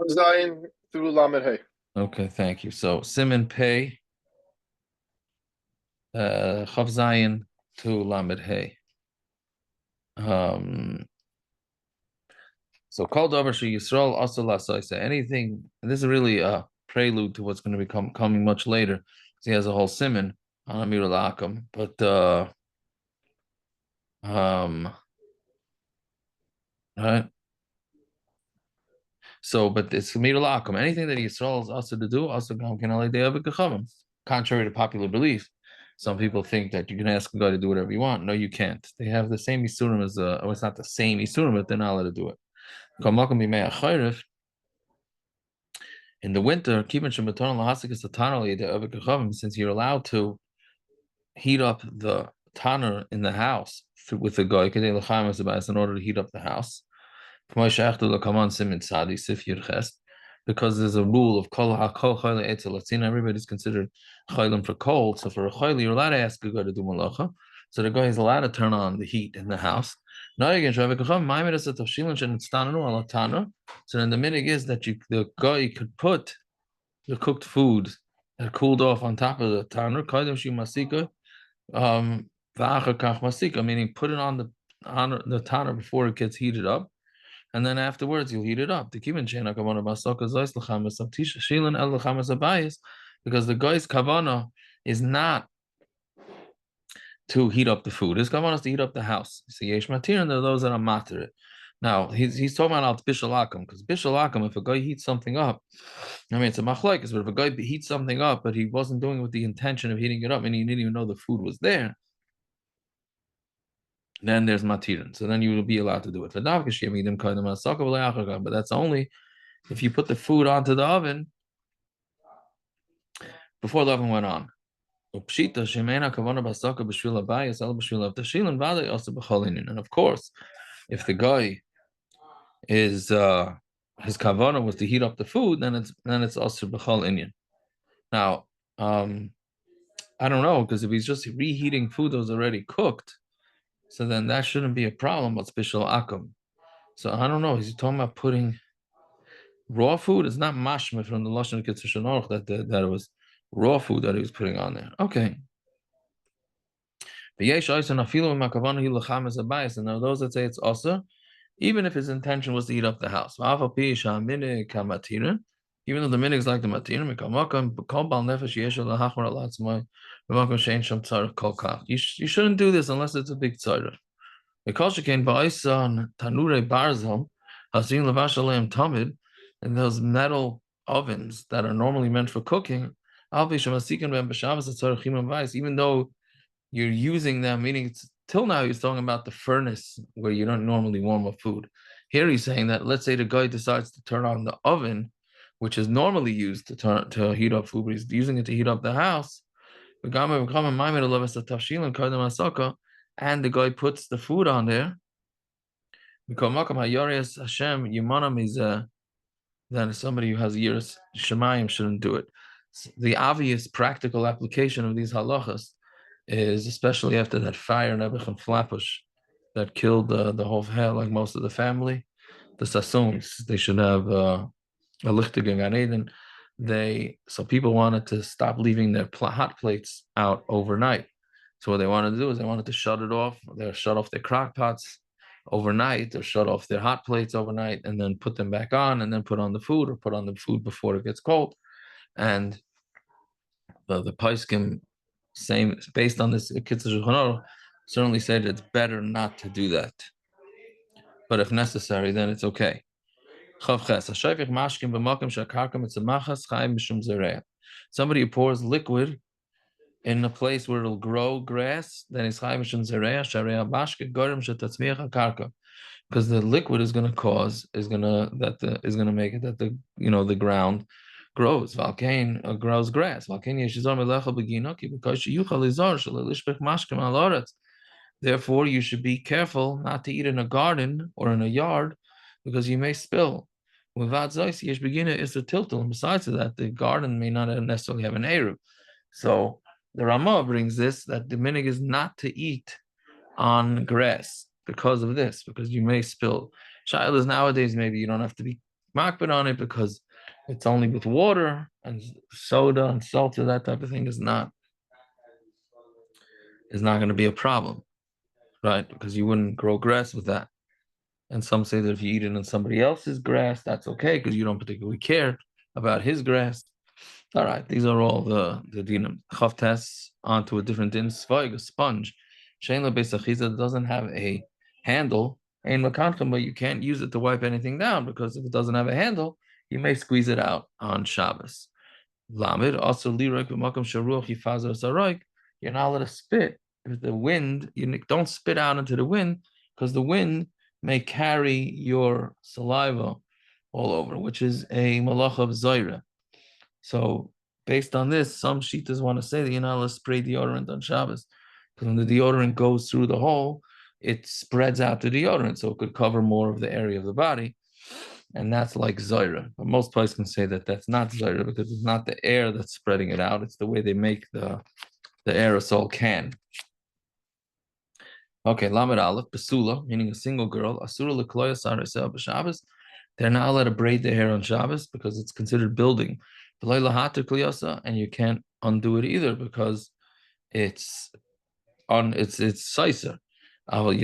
Zion through Lamed Hey. Okay, thank you. So Siman Pei, Chav Zayin to Lamed Hey. Um, so called over Shi Yisrael also Lasoisa. Anything, and this is really a prelude to what's going to become coming much later. He has a whole siman on Amir al but um, right. So, but it's Amir al Anything that Yisrael is also to do, also contrary to popular belief. Some people think that you can ask God to do whatever you want. No, you can't. They have the same isurim as or it's not the same isurim, but they're not allowed to do it. In the winter, since you're allowed to heat up the tanner in the house with the guy in order to heat up the house. Because there's a rule of kol chayla etzel. Everybody's considered chaylim for cold. So for a chayla, you're allowed to ask a guy to do malacha. So the guy is allowed to turn on the heat in the house. So then the minig is that the guy could put the cooked food that cooled off on top of the tanner. Meaning put it on the tanner before it gets heated up, and then afterwards you'll heat it up. Because the guy's kavana is not to heat up the food. His kavana is to heat up the house. So yesh matir, and there are those that are matir it. Now he's talking about bishalakim, because bishalakim, if a guy heats something up, I mean it's a machlokes, but if a guy heats something up, but he wasn't doing it with the intention of heating it up, and he didn't even know the food was there, then there's matirin. So then you will be allowed to do it. But that's only if you put the food onto the oven before the oven went on. And of course, if the guy is his kavana was to heat up the food, then it's also b'chol inyan. Now, I don't know, because if he's just reheating food that was already cooked, so then that shouldn't be a problem. But special akum. So I don't know. Is he talking about putting raw food? It's not mashma from the lashon of Kitzur that it was raw food that he was putting on there. Okay. And there are those that say it's also, even if his intention was to heat up the house. Even though the minig is like the matirin, you shouldn't do this unless it's a big tzara. And those metal ovens that are normally meant for cooking, even though you're using them, meaning till now he's talking about the furnace where you don't normally warm up food. Here he's saying that let's say the guy decides to turn on the oven, which is normally used to heat up food, but he's using it to heat up the house. And the guy puts the food on there. Then somebody who has years shemayim shouldn't do it. The obvious practical application of these halachas is, especially after that fire Nebuch and Flapush that killed the whole hair, like most of the family, the Sassoons, they should have a lichtig Gan Eden. So people wanted to stop leaving their hot plates out overnight. So what they wanted to do is they wanted to shut it off. They shut off their crock pots overnight, or shut off their hot plates overnight, and then put them back on, and then put on the food, or put on the food before it gets cold. And the Paiskim, same based on this Kitzur, certainly said it's better not to do that. But if necessary, then it's okay. Somebody who pours liquid in a place where it'll grow grass, then it's because the liquid is going to make it that the ground grows. Grows grass. Therefore, you should be careful not to eat in a garden or in a yard, because you may spill. Besides that, the garden may not necessarily have an eruv. So the Ramah brings this, that the minig is not to eat on grass because of this, because you may spill. Shilas nowadays, maybe you don't have to be makbid on it because it's only with water and soda and salt, that type of thing is not going to be a problem, right? Because you wouldn't grow grass with that. And some say that if you eat it on somebody else's grass, that's okay because you don't particularly care about his grass. All right, these are all the dinim. Chavtes onto a different din. Svag, a sponge. Shein lebesachiza doesn't have a handle. Ein makanchem, but you can't use it to wipe anything down because if it doesn't have a handle, you may squeeze it out on Shabbos. Lamed also liroik b'makom sharuach yifazer saroik. You're not allowed to spit. If the wind, you don't spit out into the wind because the wind may carry your saliva all over, which is a malach of zaira. So based on this, some shitas want to say that you're not allowed to spray deodorant on Shabbos because when the deodorant goes through the hole, it spreads out the deodorant, so it could cover more of the area of the body, and that's like Zaira. But most places can say that that's not Zaira because it's not the air that's spreading it out; it's the way they make the aerosol can. Okay, Lamed Aleph, Basula, meaning a single girl, Asura Lekloya Sarasel B'Shabbos. They're not allowed to braid their hair on Shabbos because it's considered building. And you can't undo it either because it's sicer. But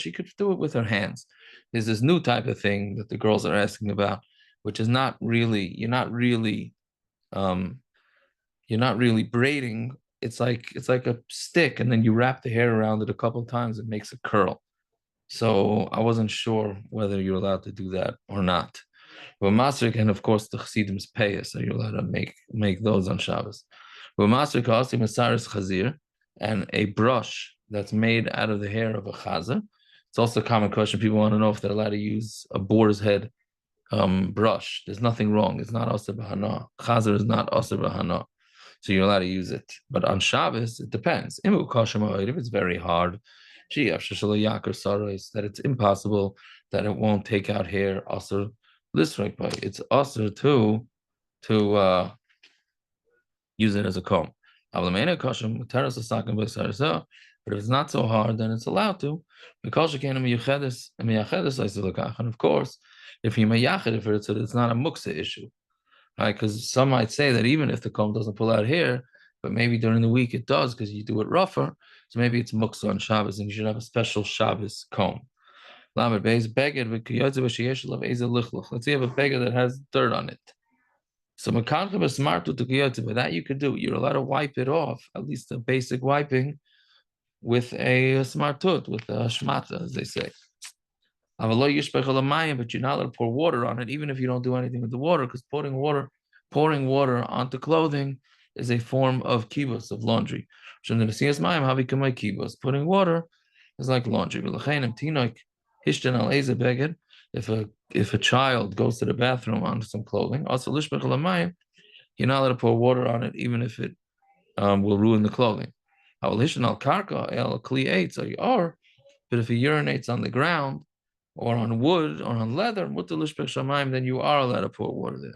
she could do it with her hands. There's this new type of thing that the girls are asking about, which is not really, you're not really braiding. It's like a stick, and then you wrap the hair around it a couple of times, it makes a curl. So I wasn't sure whether you're allowed to do that or not. But Masrik, and of course the Chasidim's payas, so you're allowed to make those on Shabbos. But Masrik also Masaris Chazir, and a brush that's made out of the hair of a chazer. It's also a common question. People want to know if they're allowed to use a boar's head brush. There's nothing wrong. It's not Aser B'Hana. Chazer is not Aser B'Hana. So you're allowed to use it. But on Shabbos, it depends. If it's very hard, that it's impossible, that it won't take out hair, Aser Lisrek by. It's Aser to use it as a comb. But if it's not so hard, then it's allowed to. And of course, if you mayachid for it, so it's not a muksa issue. Right? Because some might say that even if the comb doesn't pull out hair, but maybe during the week it does because you do it rougher. So maybe it's muksa on Shabbos and you should have a special Shabbos comb. Let's say you have a beggar that has dirt on it. So mekancha smart to that you could do. You're allowed to wipe it off, at least a basic wiping, with a smart tooth, with a shmata, as they say. But you're not allowed to pour water on it, even if you don't do anything with the water, because pouring water onto clothing is a form of kibbutz, of laundry. Putting water is like laundry. If a child goes to the bathroom on some clothing, also you're not allowed to pour water on it, even if it will ruin the clothing. But if he urinates on the ground, or on wood, or on leather, then you are allowed to pour water there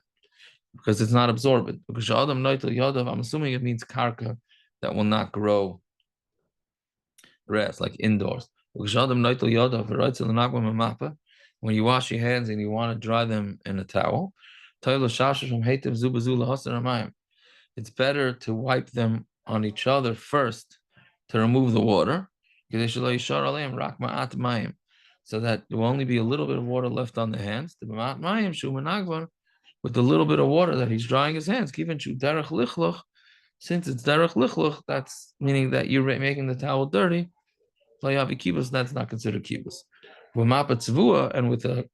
because it's not absorbent. Because I'm assuming it means karka that will not grow grass, like indoors. When you wash your hands and you want to dry them in a towel, it's better to wipe them on each other first to remove the water, so that there will only be a little bit of water left on the hands. With the little bit of water that he's drying his hands, since it's derech lichluch, that's meaning that you're making the towel dirty. That's not considered kibbutz. And with a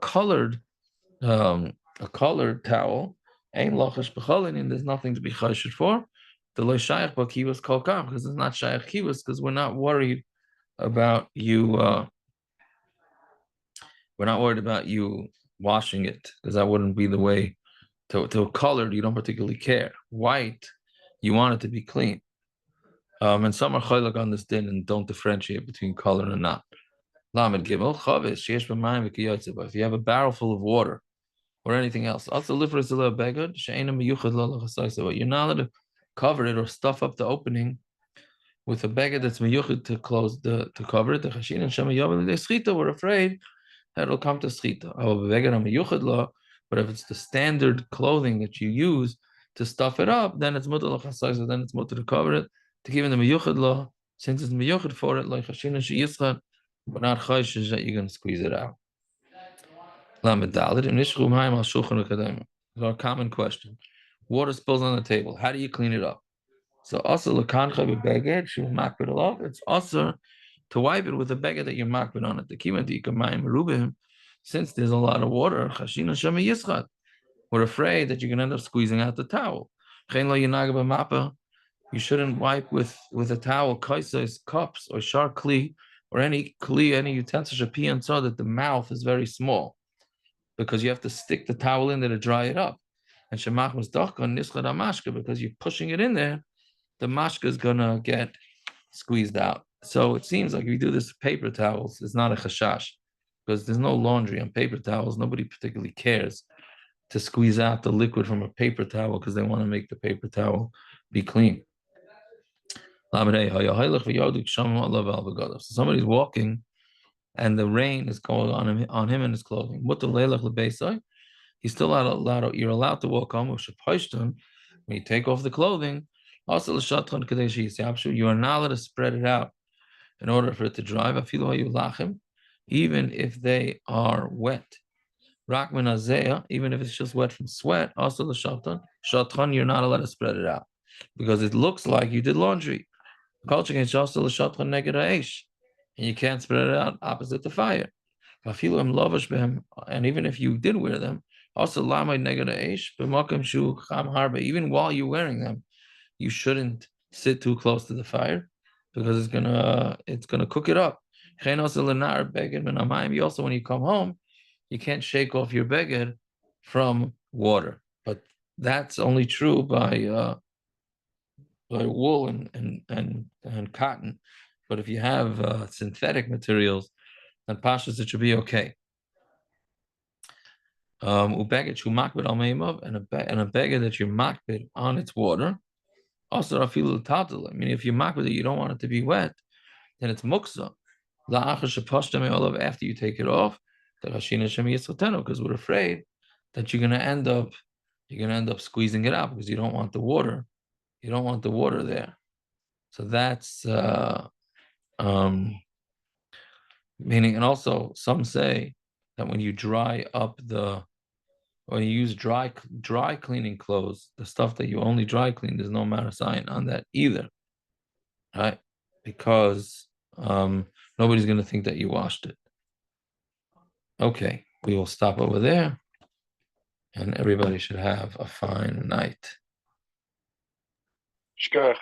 colored towel, there's nothing to be chashed for. The lo shayach ba kibbutz kol kam, because it's not shayach kibbutz, because we're not worried about you. We're not worried about you washing it, because that wouldn't be the way. To colored, you don't particularly care. White, you want it to be clean. And some are chaylik on this din and don't differentiate between color and not. Lamed gimel chavis sheyesh b'mayim v'kiyotze. But if you have a barrel full of water or anything else, also lifras a little begad she'ena miyuchad lo l'chasaisa. But you're not allowed to cover it or stuff up the opening with a begad that's miyuchad to cover it. The chashin and shema yovel l'deschita. We're afraid it'll come to schita. But if it's the standard clothing that you use to stuff it up, then it's mutter l'chasayz, then it's mutter to cover it, to give it the miyuchad law, since it's miyuchad for it, like chashina sheyischad, but not chayshish that you're going to squeeze it out. Lamed and nishchu mayim al shulchan v'kadayim. It's our common question. Water spills on the table. How do you clean it up? So also lekancha b'beged shu makbid alav. It's also to wipe it with a beged that you're makbid on it. The kima mayim merubim. Since there's a lot of water, chashina shema yischad. We're afraid that you're going to end up squeezing out the towel. You shouldn't wipe with a towel, kaisais, cups, or shar kli, or any kli, any utensil, and so that the mouth is very small, because you have to stick the towel in there to dry it up. And shemach was dachkan nischad amashka, because you're pushing it in there, the mashka is gonna get squeezed out. So it seems like if you do this with paper towels, it's not a chashash, because there's no laundry on paper towels. Nobody particularly cares to squeeze out the liquid from a paper towel because they want to make the paper towel be clean. So somebody's walking and the rain is going on him and his clothing. He's still allowed, you're allowed to walk home when you take off the clothing. Also, you are not allowed to spread it out in order for it to dry, even if they are wet. Even if it's just wet from sweat, also the shatan, you're not allowed to spread it out because it looks like you did laundry. And you can't spread it out opposite the fire. And even if you did wear them, also even while you're wearing them, you shouldn't sit too close to the fire because it's gonna cook it up. Also, when you come home, you can't shake off your beged from water, but that's only true by wool and cotton. But if you have synthetic materials, then pashas it should be okay. Ubeged shu makbid al meimov, and a beged that you're makbid on its water. Also, I feel tatel. I mean, if you're makbid that you don't want it to be wet, then it's muksa. After you take it off, because we're afraid that you're gonna end up squeezing it out because you don't want the water. You don't want the water there. So that's meaning, and also some say that when you use dry cleaning clothes, the stuff that you only dry clean, there's no marasayan on that either, right? Because nobody's going to think that you washed it. Okay, we will stop over there, and everybody should have a fine night. Shkach.